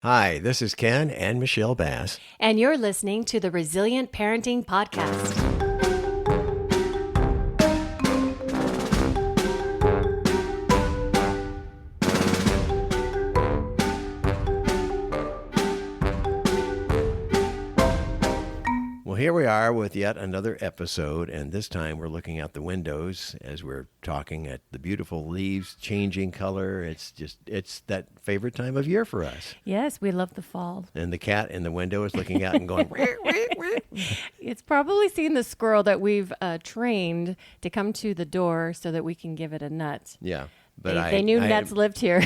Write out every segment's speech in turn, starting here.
Hi, this is Ken and Michelle Bass. And you're listening to the Resilient Parenting Podcast. Well, here we are with yet another episode, and this time we're looking out the windows as we're talking at the beautiful leaves changing color. It's that favorite time of year for us. Yes, we love the fall. And the cat in the window is looking out and going, "Wee, wee, wee." It's probably seen the squirrel that we've trained to come to the door so that we can give it a nut. Yeah, but They knew nuts lived here.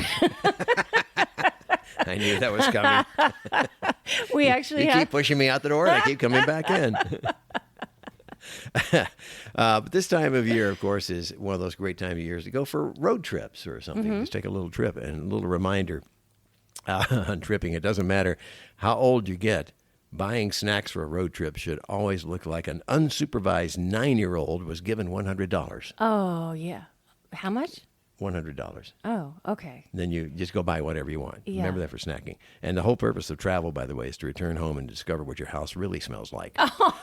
I knew that was coming. We actually You keep pushing me out the door, and I keep coming back in. But this time of year, of course, is one of those great time of years to go for road trips or something. Mm-hmm. Just take a little trip, and a little reminder on tripping. It doesn't matter how old you get. Buying snacks for a road trip should always look like an unsupervised 9-year-old was given $100. Oh, yeah. How much? $100. Oh, okay. Then you just go buy whatever you want. Yeah. Remember that for snacking. And the whole purpose of travel, by the way, is to return home and discover what your house really smells like. Oh.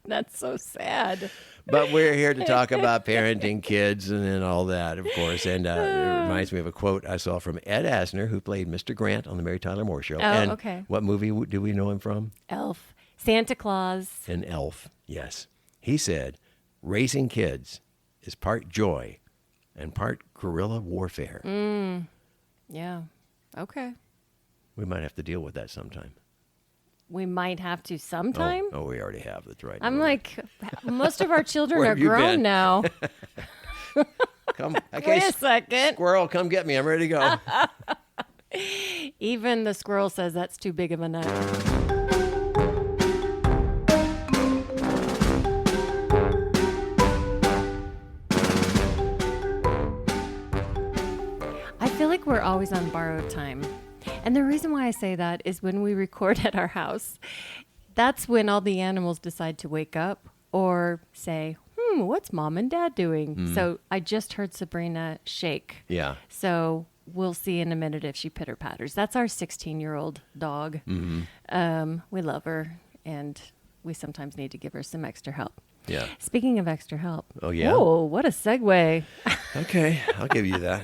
That's so sad. But we're here to talk about parenting kids and all that, of course. And it reminds me of a quote I saw from Ed Asner, who played Mr. Grant on the Mary Tyler Moore Show. Oh, and okay. What movie do we know him from? Elf. Santa Claus. An Elf, yes. He said, raising kids is part joy and part guerrilla warfare. Yeah. Okay. We might have to deal with that sometime. We might have to sometime. Oh, we already have. That's right. I'm like, most of our children Where are have you grown been? now. Come, Wait a second. Squirrel, come get me. I'm ready to go. Even the squirrel says that's too big of a nut. I feel like we're always on borrowed time. And the reason why I say that is when we record at our house, that's when all the animals decide to wake up or say, what's mom and dad doing? So I just heard Sabrina shake. Yeah. So we'll see in a minute if she pitter patters. That's our 16-year-old dog. Mm-hmm. We love her, and we sometimes need to give her some extra help. Yeah. Speaking of extra help. Oh, yeah? Oh, what a segue. Okay, I'll give you that.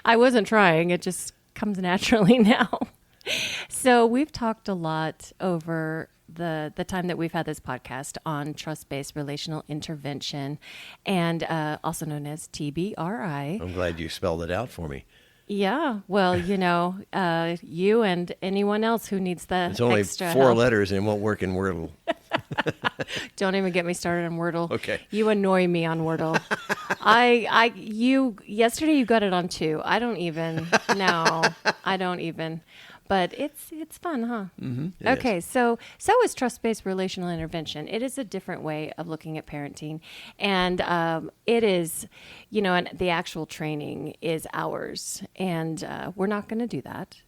I wasn't trying. It just comes naturally now. So we've talked a lot over the time that we've had this podcast on trust-based relational intervention, and also known as TBRI. I'm glad you spelled it out for me. Yeah. Well, you and anyone else who needs the It's only extra 4 help. letters and it won't work in Wordle. Don't even get me started on Wordle. Okay. You annoy me on Wordle. Yesterday you got it on 2. I don't even. But it's fun, huh? Mm-hmm. Okay, so is trust-based relational intervention. It is a different way of looking at parenting, and it is, and the actual training is ours, and we're not going to do that.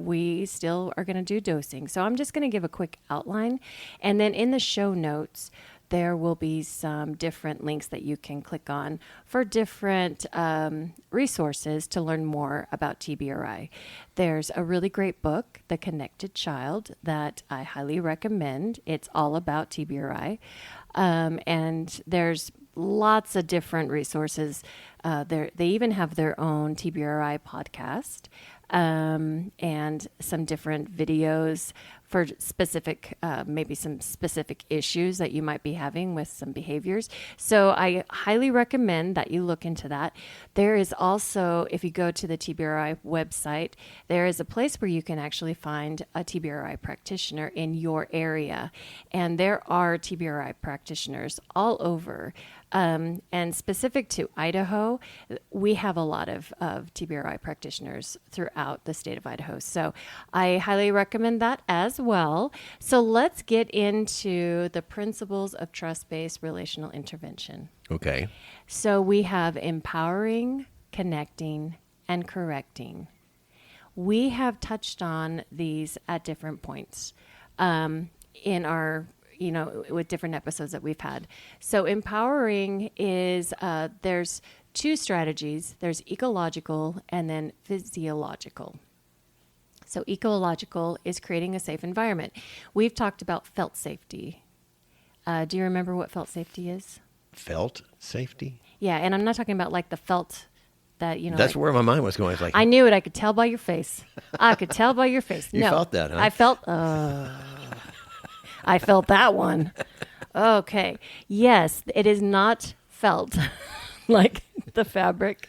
We still are going to do dosing. So I'm just going to give a quick outline, and then in the show notes, there will be some different links that you can click on for different resources to learn more about TBRI. There's a really great book, The Connected Child, that I highly recommend. It's all about TBRI. And there's lots of different resources. They even have their own TBRI podcast. And some different videos for specific, maybe some specific issues that you might be having with some behaviors. So I highly recommend that you look into that. There is also, if you go to the TBRI website, there is a place where you can actually find a TBRI practitioner in your area. And there are TBRI practitioners all over. And specific to Idaho, we have a lot of TBRI practitioners throughout the state of Idaho. So I highly recommend that as well. So let's get into the principles of trust-based relational intervention. Okay. So we have empowering, connecting, and correcting. We have touched on these at different points in our with different episodes that we've had. So empowering is there's two strategies. There's ecological and then physiological. So ecological is creating a safe environment. We've talked about felt safety. Do you remember what felt safety is? Felt safety? Yeah, and I'm not talking about like the felt that, That's like, where my mind was going. It's like, I knew it. I could tell by your face. I could tell by your face. You No, felt that, huh? I felt, I felt that one. Okay. Yes, it is not felt like the fabric.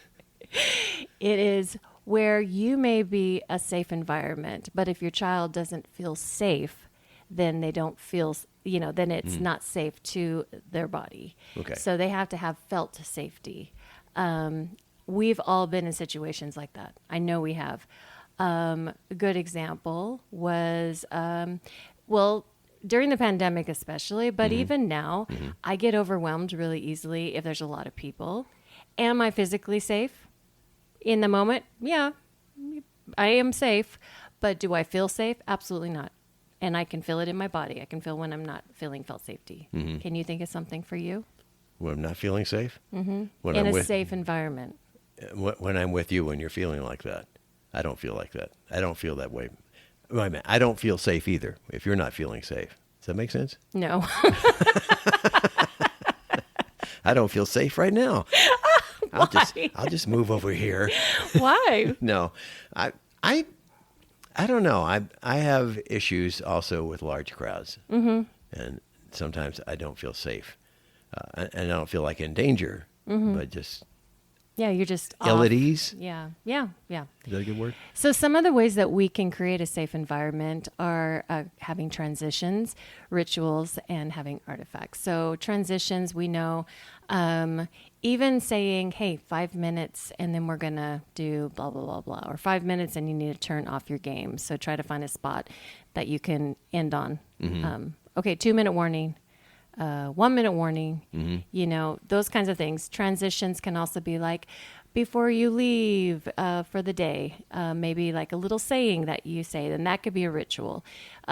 It is where you may be a safe environment, but if your child doesn't feel safe, then they don't feel, then it's not safe to their body. Okay. So they have to have felt safety. We've all been in situations like that. I know we have. A good example was, during the pandemic especially, but even now, I get overwhelmed really easily if there's a lot of people. Am I physically safe? In the moment, yeah, I am safe. But do I feel safe? Absolutely not. And I can feel it in my body. I can feel when I'm not feeling felt safety. Can you think of something for you? when I'm not feeling safe? When In I'm a safe environment. When I'm with you, when you're feeling like that. I don't feel like that. I don't feel that way. Wait a minute. I don't feel safe either if you're not feeling safe. Does that make sense? No. I don't feel safe right now. I'll just move over here. Why? No, I don't know. I have issues also with large crowds, and sometimes I don't feel safe, and I don't feel like in danger, but just Yeah, you're just ill off. at ease. Yeah. Is that a good word? So some of the ways that we can create a safe environment are having transitions, rituals, and having artifacts. So transitions, we know, even saying, hey, 5 minutes and then we're going to do blah, blah, blah, blah, or 5 minutes and you need to turn off your game. So try to find a spot that you can end on. Okay, 2-minute warning. 1 minute warning, those kinds of things. Transitions can also be like, before you leave for the day, maybe like a little saying that you say, then that could be a ritual.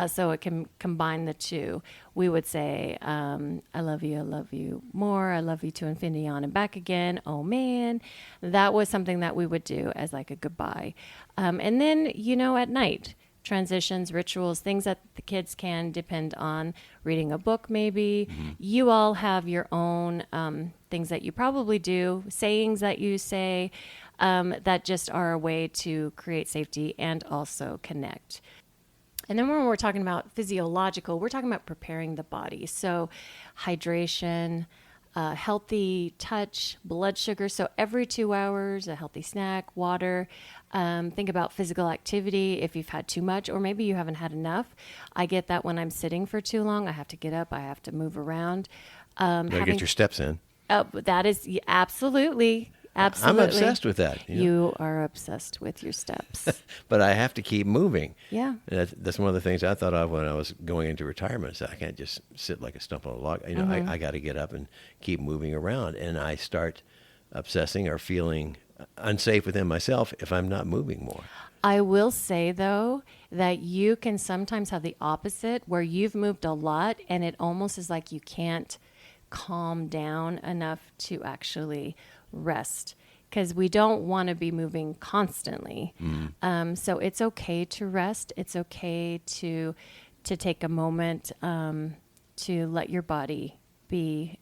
So it can combine the two. We would say, I love you more. I love you to infinity on and back again. Oh man, that was something that we would do as like a goodbye. And then, at night, transitions, rituals, things that the kids can depend on, reading a book maybe. You all have your own things that you probably do, sayings that you say that just are a way to create safety and also connect. And then when we're talking about physiological, we're talking about preparing the body. So hydration, healthy touch, blood sugar. So every 2 hours, a healthy snack, water. Think about physical activity if you've had too much or maybe you haven't had enough. I get that when I'm sitting for too long. I have to get up. I have to move around. Gotta get your steps in. That is absolutely. I'm obsessed with that. You are obsessed with your steps. But I have to keep moving. Yeah. And that's one of the things I thought of when I was going into retirement. So I can't just sit like a stump on a log. I got to get up and keep moving around. And I start obsessing or feeling unsafe within myself if I'm not moving more. I will say, though, that you can sometimes have the opposite where you've moved a lot and it almost is like you can't calm down enough to actually rest because we don't want to be moving constantly. So it's okay to rest. It's okay to take a moment to let your body be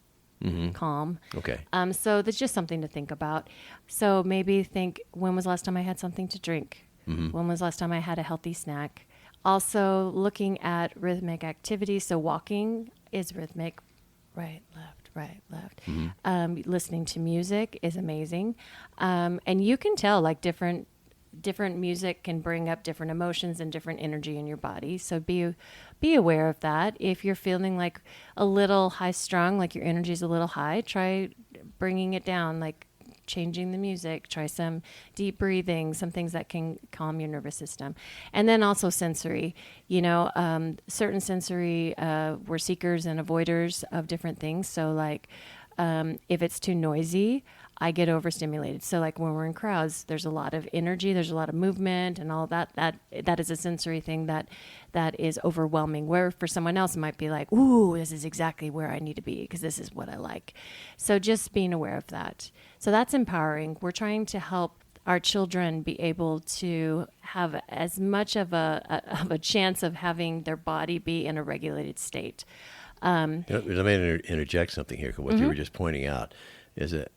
calm. Okay. So that's just something to think about. So maybe think, when was the last time I had something to drink? When was the last time I had a healthy snack? Also looking at rhythmic activities. So walking is rhythmic. Right, left. Listening to music is amazing. And you can tell like different music can bring up different emotions and different energy in your body. So be aware of that. If you're feeling like a little high strung, like your energy is a little high, try bringing it down, like changing the music, try some deep breathing, some things that can calm your nervous system. And then also sensory, certain sensory, we're seekers and avoiders of different things. So like, if it's too noisy, I get overstimulated. So like when we're in crowds, there's a lot of energy, there's a lot of movement and all that. That is a sensory thing that is overwhelming. Where for someone else, it might be like, ooh, this is exactly where I need to be because this is what I like. So just being aware of that. So that's empowering. We're trying to help our children be able to have as much of a chance of having their body be in a regulated state. Let me interject something here, 'cause what you were just pointing out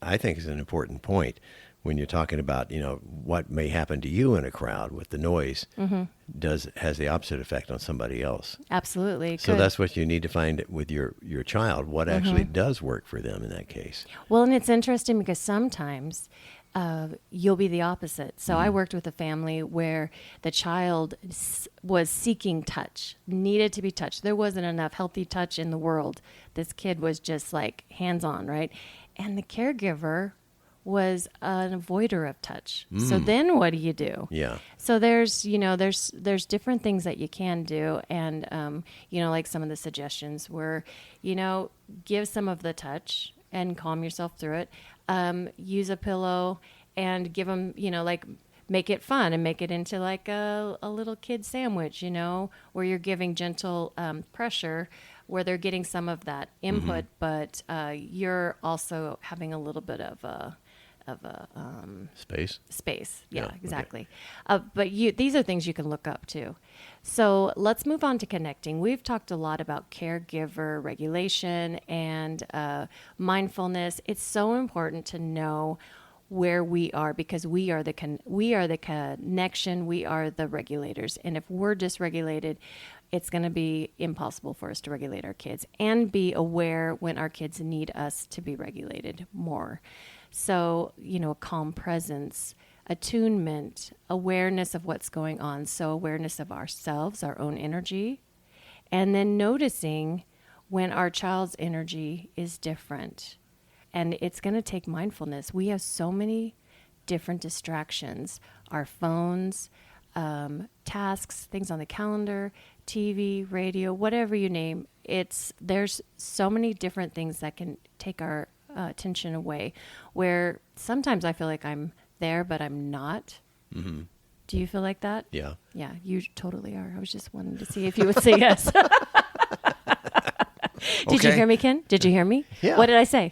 I think is an important point when you're talking about, what may happen to you in a crowd with the noise has the opposite effect on somebody else. Absolutely. So that's what you need to find with your child, what actually does work for them in that case. Well, and it's interesting because sometimes you'll be the opposite. So I worked with a family where the child was seeking touch, needed to be touched. There wasn't enough healthy touch in the world. This kid was just like hands-on, right? And the caregiver was an avoider of touch. So then what do you do? Yeah. So there's different things that you can do. And, like some of the suggestions were, give some of the touch and calm yourself through it. Use a pillow and give them, make it fun and make it into like a little kid sandwich, where you're giving gentle pressure where they're getting some of that input, but you're also having a little bit of a space. Yeah, exactly. Okay. But these are things you can look up too. So let's move on to connecting. We've talked a lot about caregiver regulation and mindfulness. It's so important to know where we are because we are the connection. We are the regulators. And if we're dysregulated, it's going to be impossible for us to regulate our kids and be aware when our kids need us to be regulated more. So, a calm presence, attunement, awareness of what's going on. So awareness of ourselves, our own energy, and then noticing when our child's energy is different. And it's going to take mindfulness. We have so many different distractions, our phones, tasks, things on the calendar, TV, radio, whatever you name. There's so many different things that can take our attention away, where sometimes I feel like I'm there, but I'm not. Mm-hmm. Do you feel like that? Yeah. Yeah, you totally are. I was just wanting to see if you would say yes. Did you hear me, Ken? Did you hear me? Yeah. What did I say?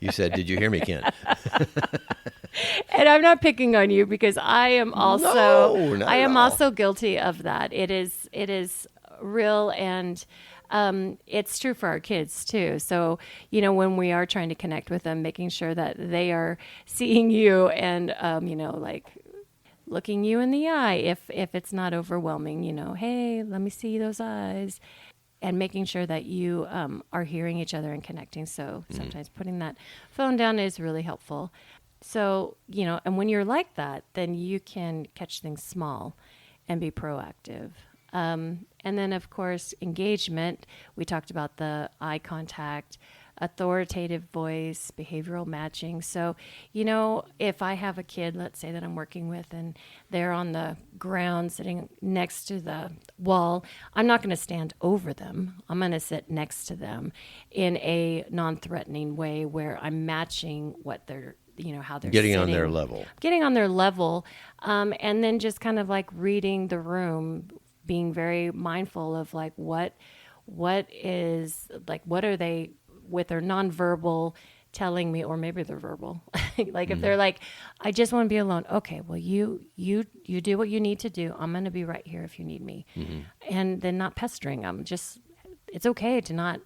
You said, "Did you hear me, Ken?" And I'm not picking on you because I am also also guilty of that. It is real, and it's true for our kids too. So, when we are trying to connect with them, making sure that they are seeing you and, like looking you in the eye if it's not overwhelming, hey, let me see those eyes, and making sure that you are hearing each other and connecting. So sometimes putting that phone down is really helpful. So, and when you're like that, then you can catch things small and be proactive. And then, of course, engagement. We talked about the eye contact, authoritative voice, behavioral matching. So, if I have a kid, let's say that I'm working with, and they're on the ground sitting next to the wall, I'm not going to stand over them. I'm going to sit next to them in a non-threatening way where I'm matching what they're how they're getting sitting. on their level. Getting on their level, and then just kind of like reading the room, being very mindful of like what are they with their nonverbal telling me, or maybe they're verbal. Like if they're like, I just want to be alone. Okay, well you do what you need to do. I'm going to be right here if you need me, and then not pestering them. Just it's okay to not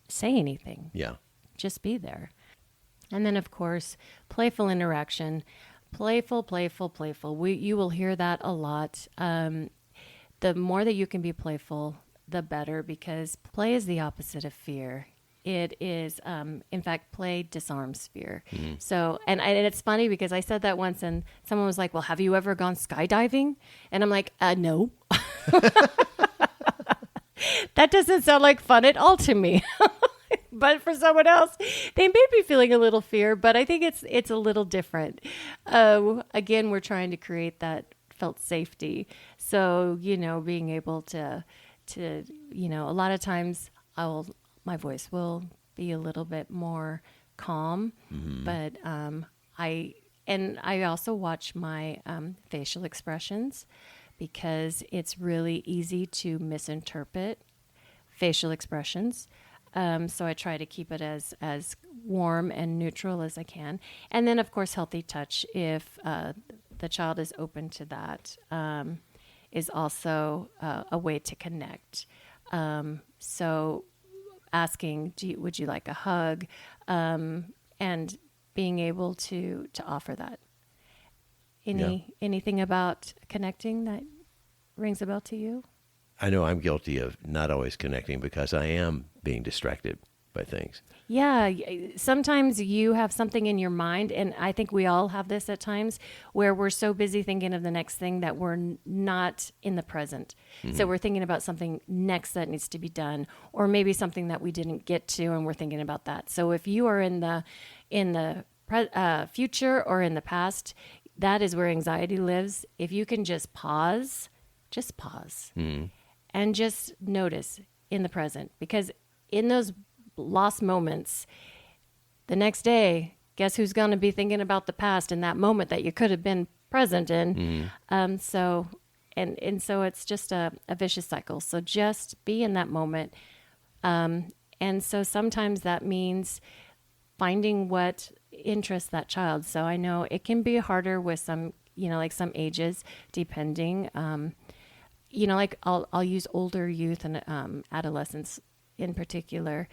say anything. Yeah, just be there. And then, of course, playful interaction. Playful. You will hear that a lot. The more that you can be playful, the better, because play is the opposite of fear. It is, in fact, play disarms fear. Mm-hmm. So, and it's funny because I said that once and someone was like, well, have you ever gone skydiving? And I'm like, no. That doesn't sound like fun at all to me. But for someone else, they may be feeling a little fear, but I think it's a little different. Again, we're trying to create that felt safety. So, being able to a lot of times my voice will be a little bit more calm, but I also watch my facial expressions, because it's really easy to misinterpret facial expressions. So I try to keep it as warm and neutral as I can. And then, of course, healthy touch, if the child is open to that, is also a way to connect. So asking, would you like a hug? And being able to offer that. Anything about connecting that rings a bell to you? I know I'm guilty of not always connecting because I am being distracted by things. Yeah, sometimes you have something in your mind, and I think we all have this at times, where we're so busy thinking of the next thing that we're not in the present. So we're thinking about something next that needs to be done, or maybe something that we didn't get to, and we're thinking about that. So if you are in the future or in the past, that is where anxiety lives. If you can just pause, and just notice in the present, because in those lost moments, the next day, guess who's going to be thinking about the past in that moment that you could have been present in? So it's just a vicious cycle. So just be in that moment. And so sometimes that means finding what interests that child. So I know it can be harder with some, like some ages, depending. Like I'll use older youth and adolescents in particular.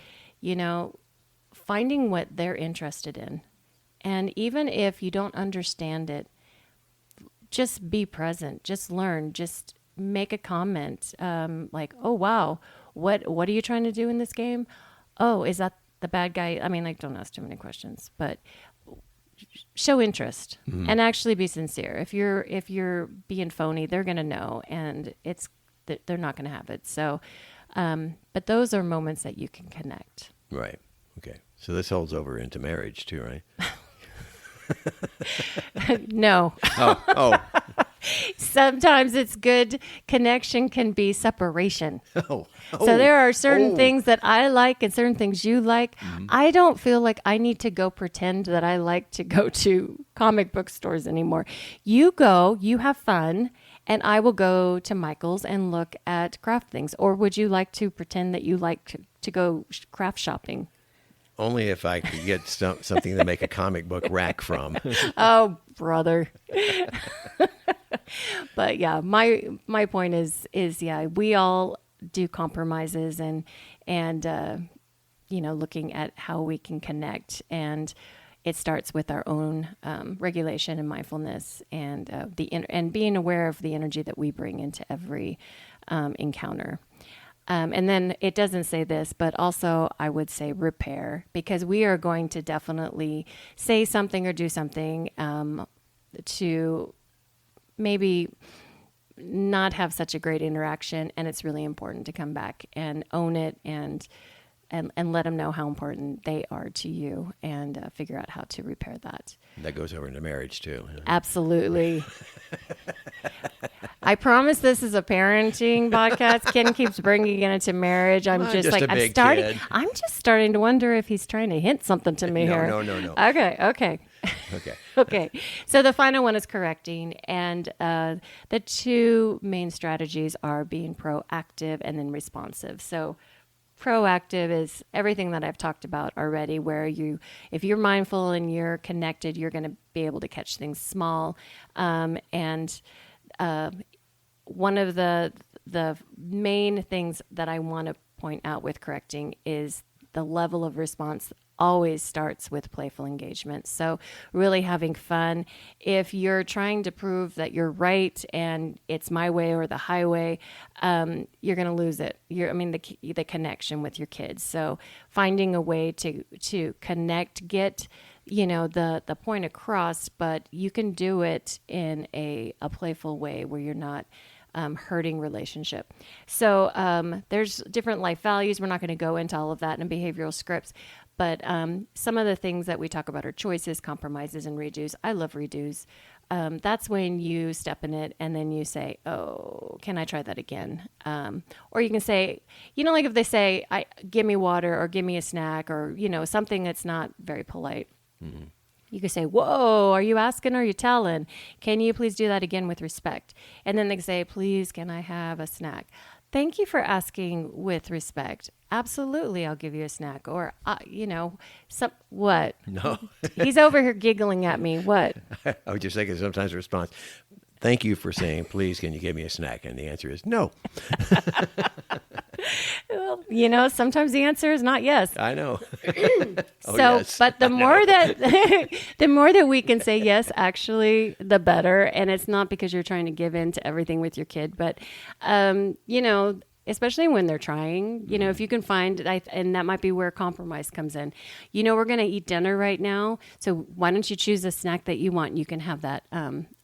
Finding what they're interested in. And even if you don't understand it, just be present, just learn, just make a comment. Like, oh, wow, what are you trying to do in this game? Oh, is that the bad guy? I mean, don't ask too many questions, but show interest and actually be sincere. If you're being phony, they're going to know, and they're not going to have it. So, but those are moments that you can connect. Right. Okay. So this holds over into marriage too, right? No. Oh. Sometimes it's good. Connection can be separation. So there are certain things that I like and certain things you like. I don't feel like I need to go pretend that I like to go to comic book stores anymore. You go, you have fun, and I will go to Michael's and look at craft things. Or would you like to pretend that you like to go craft shopping? Only if I could get something to make a comic book rack from. Oh, brother. But yeah, my point is we all do compromises and looking at how we can connect, and it starts with our own regulation and mindfulness, and and being aware of the energy that we bring into every encounter. And then it doesn't say this, but also I would say repair, because we are going to definitely say something or do something to maybe not have such a great interaction. And it's really important to come back and own it and let them know how important they are to you, and figure out how to repair that. That goes over into marriage too. Absolutely. I promise this is a parenting podcast. Ken keeps bringing it into marriage. I'm just starting to wonder if he's trying to hint something to me here. No. Okay. Okay. So the final one is correcting. And the two main strategies are being proactive and then responsive. So proactive is everything that I've talked about already, where if you're mindful and you're connected, you're going to be able to catch things small. One of the main things that I want to point out with correcting is the level of response always starts with playful engagement. So really having fun. If you're trying to prove that you're right and it's my way or the highway, you're going to lose it. The connection with your kids. So finding a way to connect, get the point across, but you can do it in a playful way where you're not hurting relationship. So there's different life values. We're not going to go into all of that in behavioral scripts, but some of the things that we talk about are choices, compromises, and redos. I love redos. that's when you step in it and then you say, oh, can I try that again? Or you can say, like if they say, give me water or give me a snack or, something that's not very polite. Mm-hmm. You could say, whoa, are you asking or are you telling? Can you please do that again with respect? And then they say, please, can I have a snack? Thank you for asking with respect. Absolutely, I'll give you a snack. Or, what? No. He's over here giggling at me. What? I was just thinking sometimes the response, thank you for saying, please, can you give me a snack? And the answer is no. Well, sometimes the answer is not yes. I know. Yes. But the more that we can say yes, actually, the better. And it's not because you're trying to give in to everything with your kid, but, especially when they're trying, if you can find, and that might be where compromise comes in. We're going to eat dinner right now. So why don't you choose a snack that you want? You can have that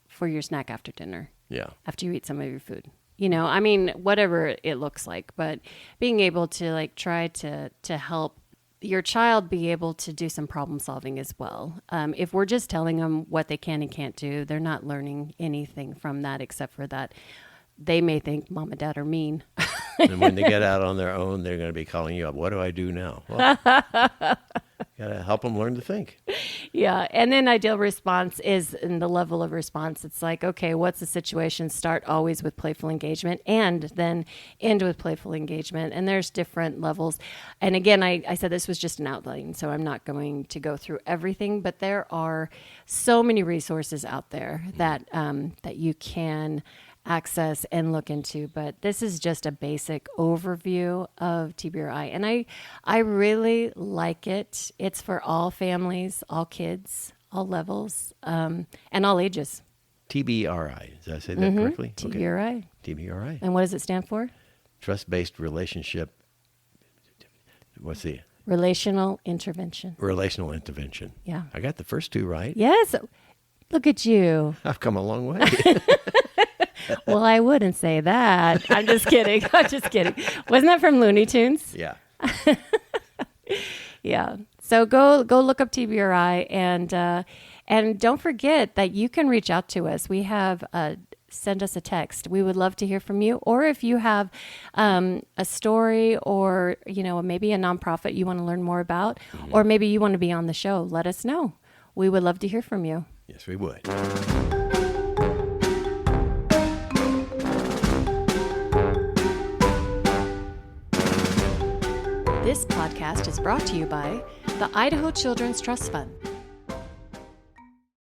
for your snack after dinner. Yeah. After you eat some of your food. Whatever it looks like, but being able to try to help your child be able to do some problem solving as well. If we're just telling them what they can and can't do, they're not learning anything from that except for that they may think mom and dad are mean. And when they get out on their own, they're going to be calling you up. What do I do now? Well, got to help them learn to think. Yeah. And then ideal response is in the level of response. It's like, okay, what's the situation? Start always with playful engagement and then end with playful engagement. And there's different levels. And again, I said this was just an outline, so I'm not going to go through everything, but there are so many resources out there that you can access and look into, but this is just a basic overview of TBRI, and I really like it. It's for all families, all kids, all levels, and all ages. TBRI, did I say that correctly? TBRI. Okay. TBRI. And what does it stand for? Trust-based relationship. What's the Relational intervention. Relational intervention. Yeah, I got the first two right. Yes. Look at you. I've come a long way. Well, I wouldn't say that. I'm just kidding. Wasn't that from Looney Tunes? Yeah. Yeah. So go look up TBRI and don't forget that you can reach out to us. We have send us a text. We would love to hear from you. Or if you have a story or maybe a nonprofit you want to learn more about, or maybe you want to be on the show, let us know. We would love to hear from you. Yes, we would. This podcast is brought to you by the Idaho Children's Trust Fund.